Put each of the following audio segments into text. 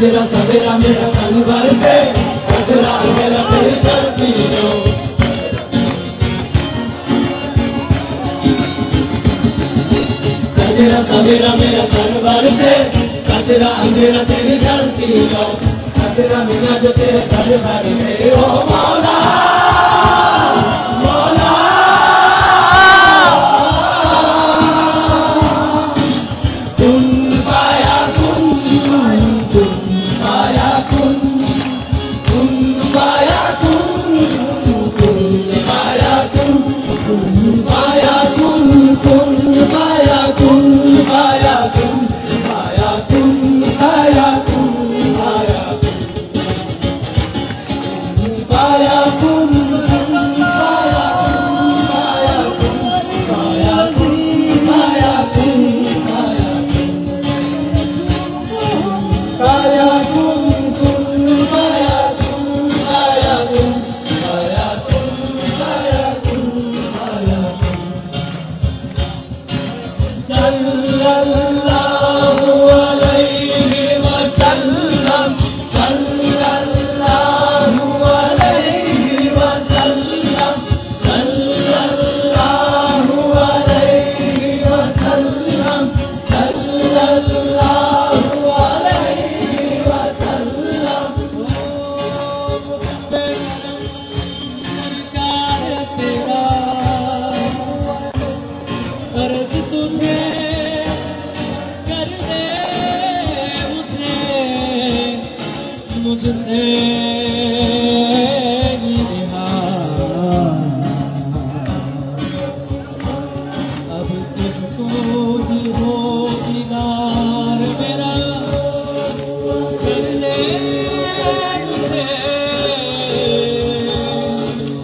सजरा सवेरा मेरा तन भर से कचरा मेरा तेरी चलती जो सजरा सवेरा मेरा तन भर से कचरा मेरा तेरी चलती जो कचरा मेरा जो तेरे तन भर से ओ मौला मौला तुम पाया तुम पाया तुम पाया तुम पाया तुम पाया तुम पाया तुम पाया तुम पाया तुम पाया तुम पाया पाया तुम मुझसे अब तुझको ही हो दीदार मेरा कर ले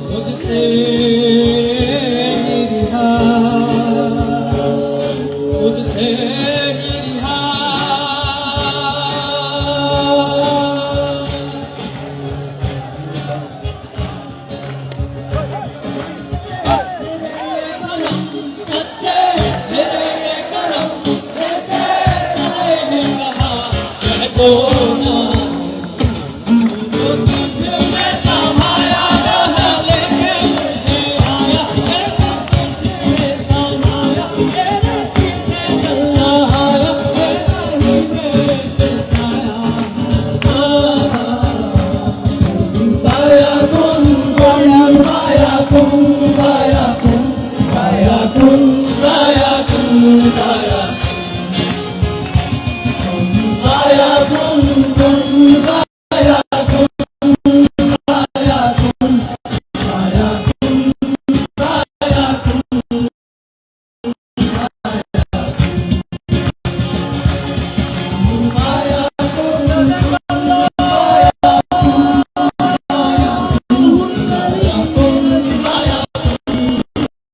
मुझसे रिहा मुझसे oh no